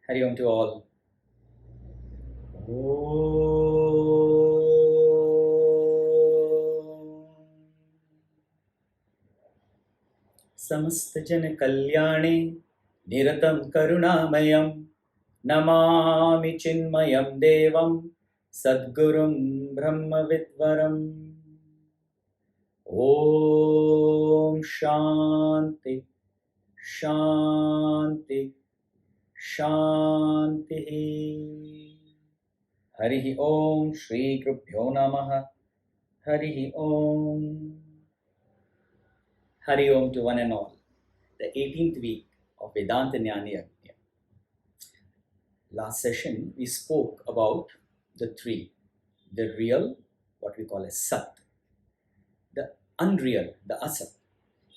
Hari Om to all. समस्त जन कल्याणे निरतं करुणामयं नमामि चिन्मयं देवं सद्गुरुं ब्रह्मविद्वरम्। ॐ शान्ति शान्ति शान्तिः। हरिः ॐ श्री गुरुभ्यो नमः। हरिः ॐ। Hari Om to one and all. The 18th week of Vedānta Jñana Yajña. Last session we spoke about the three: the real, what we call as Sat, the unreal, the Asat,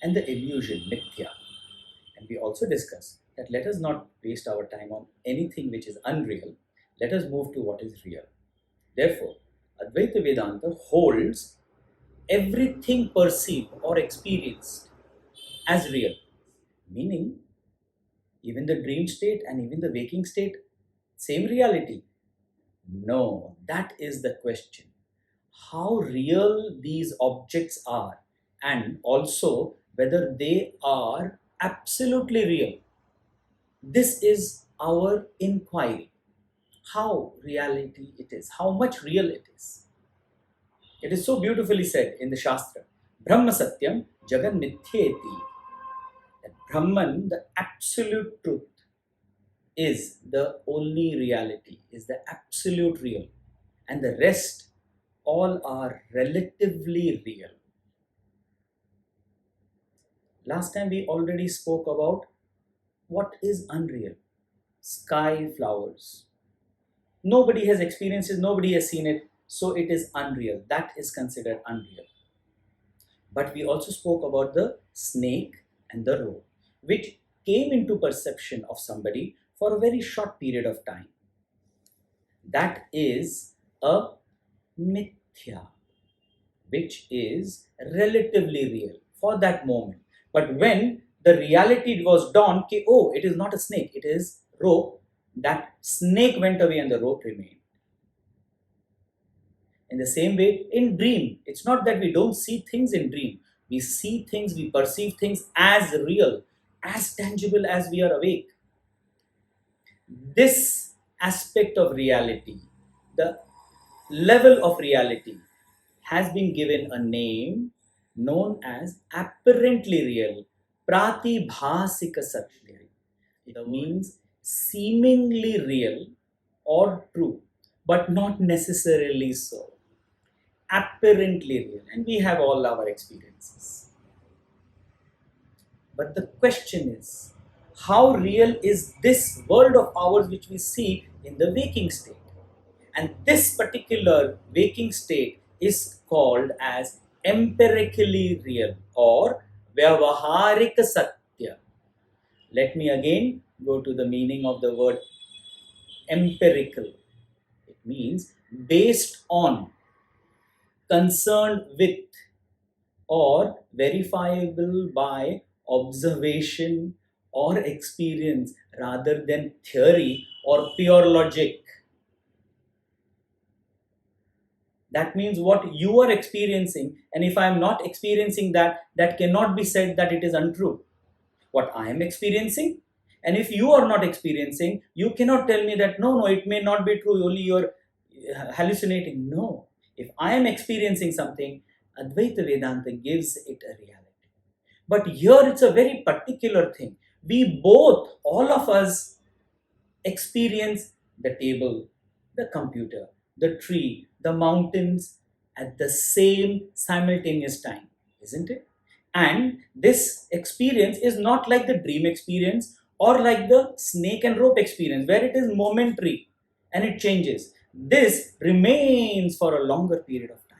and the illusion, Mithya. And we also discussed that let us not waste our time on anything which is unreal. Let us move to what is real. Therefore, Advaita Vedanta holds everything perceived or experienced as real, meaning even the dream state and even the waking state, same reality. No, that is the question. How real these objects are, and also whether they are absolutely real. This is our inquiry. How reality it is, how much real it is. It is so beautifully said in the Shastra, Brahma Satyam Jagan Mithyeti. That Brahman, the absolute truth, is the only reality, is the absolute real. And the rest all are relatively real. Last time we already spoke about what is unreal. Sky, flowers. Nobody has experienced it, nobody has seen it. So it is unreal. That is considered unreal. But we also spoke about the snake and the rope, which came into perception of somebody for a very short period of time. That is a mithya, which is relatively real for that moment. But when the reality was dawned, oh, it is not a snake, it is rope, that snake went away and the rope remained. In the same way, in dream, it's not that we don't see things in dream. We see things, we perceive things as real, as tangible as we are awake. This aspect of reality, the level of reality, has been given a name known as apparently real, pratibhasika satya. It means seemingly real or true, but not necessarily so. Apparently real, and we have all our experiences. But the question is, how real is this world of ours which we see in the waking state? And this particular waking state is called as empirically real or vyavaharika satya. Let me again go to the meaning of the word empirical. It means based on, concerned with, or verifiable by observation or experience rather than theory or pure logic. That means what you are experiencing, and if I am not experiencing that, that cannot be said that it is untrue. What I am experiencing, and if you are not experiencing, you cannot tell me that no, it may not be true, only you are hallucinating. No. If I am experiencing something, Advaita Vedanta gives it a reality. But here it's a very particular thing. We both, all of us, experience the table, the computer, the tree, the mountains at the same simultaneous time, isn't it? And this experience is not like the dream experience or like the snake and rope experience, where it is momentary and it changes. This remains for a longer period of time.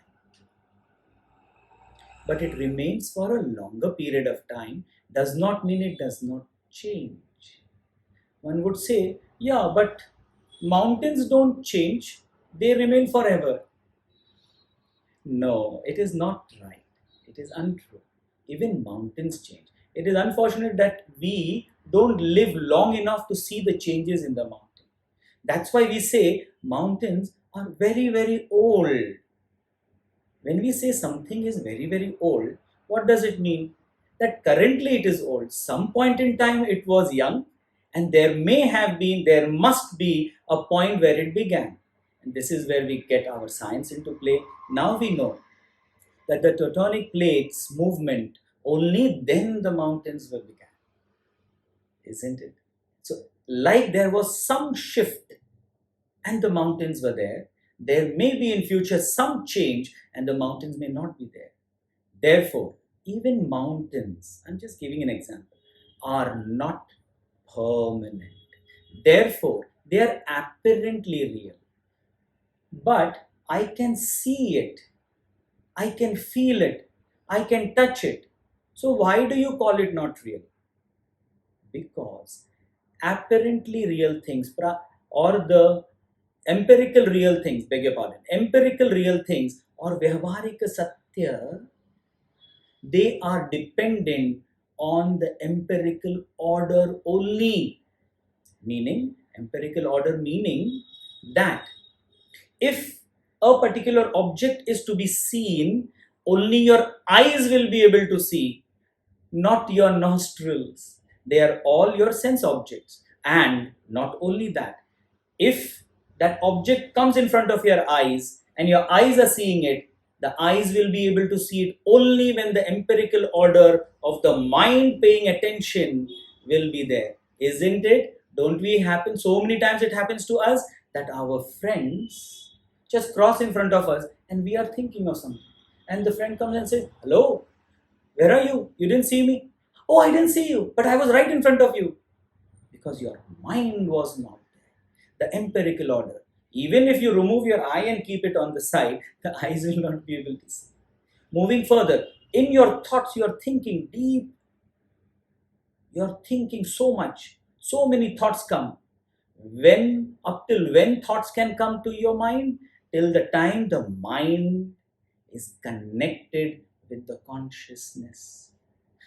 But it remains for a longer period of time does not mean it does not change. One would say, yeah, but mountains don't change, they remain forever. No, it is not right. It is untrue. Even mountains change. It is unfortunate that we don't live long enough to see the changes in the mountain. That's why we say mountains are very, very old. When we say something is very, very old, what does it mean? That currently it is old. Some point in time it was young, and there must be a point where it began. And this is where we get our science into play. Now we know that the tectonic plates movement, only then the mountains were began. Isn't it? So, like there was some shift and the mountains were there, there may be in future some change and the mountains may not be there. Therefore, even mountains, I'm just giving an example, are not permanent. Therefore, they are apparently real. But I can see it, I can feel it, I can touch it. So why do you call it not real? Because apparently real things or the empirical real things, beg your pardon, empirical real things or vyavaharika satya, they are dependent on the empirical order only. Meaning, empirical order meaning that if a particular object is to be seen, only your eyes will be able to see, not your nostrils. They are all your sense objects. And not only that, if that object comes in front of your eyes and your eyes are seeing it, the eyes will be able to see it only when the empirical order of the mind paying attention will be there. Isn't it? Don't we happen, so many times it happens to us that our friends just cross in front of us and we are thinking of something. And the friend comes and says, hello, where are you? You didn't see me? Oh, I didn't see you, but I was right in front of you. Because your mind was not there. The empirical order. Even if you remove your eye and keep it on the side, the eyes will not be able to see. Moving further, in your thoughts, you are thinking deep. You are thinking so much. So many thoughts come. Up till when thoughts can come to your mind? Till the time the mind is connected with the consciousness.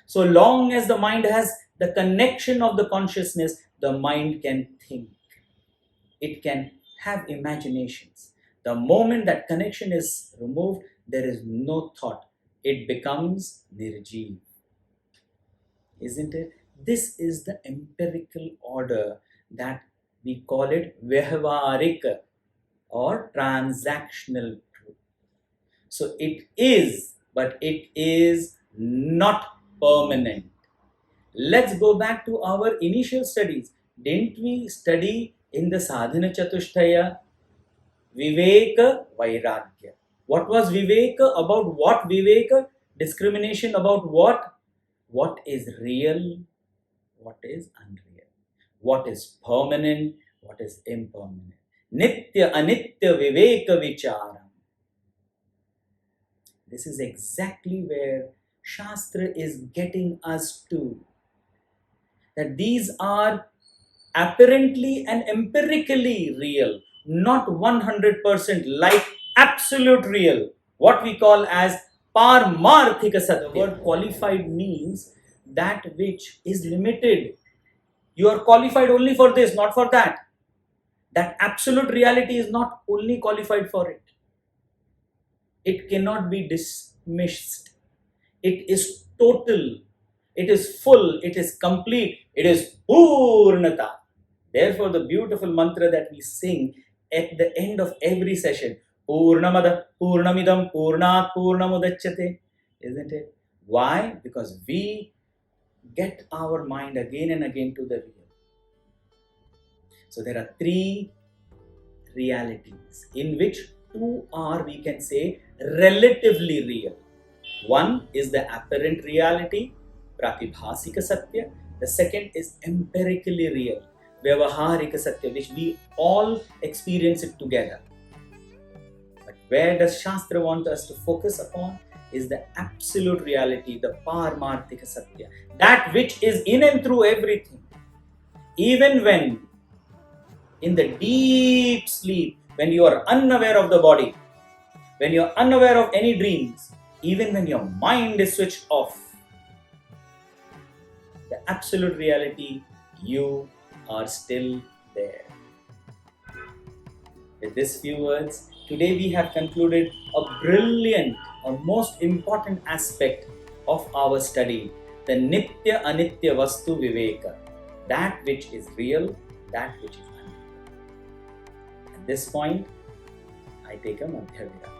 So long as the mind has the connection of the consciousness, the mind can think. It can have imaginations. The moment that connection is removed, there is no thought. It becomes nirjeev. Isn't it? This is the empirical order that we call it vyavaharika or transactional truth. So it is, but it is not permanent. Let's go back to our initial studies. Didn't we study in the sadhana chatushtaya viveka vairagya? What was viveka? About what viveka? Discrimination about what? What is real? What is unreal? What is permanent? What is impermanent? Nitya anitya viveka vicharam. This is exactly where Shastra is getting us to. That these are apparently and empirically real, not 100% like absolute real, what we call as paramarthika satya. The word qualified means that which is limited. You are qualified only for this, not for that. That absolute reality is not only qualified for it. It cannot be dismissed. It is total. It is full. It is complete. It is purnata. Therefore, the beautiful mantra that we sing at the end of every session, Purnamada, Purnamidam, Purnat, Purnamudachyate, isn't it? Why? Because we get our mind again and again to the real. So there are three realities in which two are, we can say, relatively real. One is the apparent reality, pratibhasika satya. The second is empirically real, vyavaharika satya, which we all experience it together. But where does Shastra want us to focus upon is the absolute reality, the paramarthika satya, that which is in and through everything. Even when in the deep sleep, when you are unaware of the body, when you are unaware of any dreams, even when your mind is switched off, the absolute reality, you are still there. With these few words, today we have concluded a brilliant or most important aspect of our study, the Nitya Anitya Vastu Viveka, that which is real, that which is unreal. At this point, I take a Madhya Virama.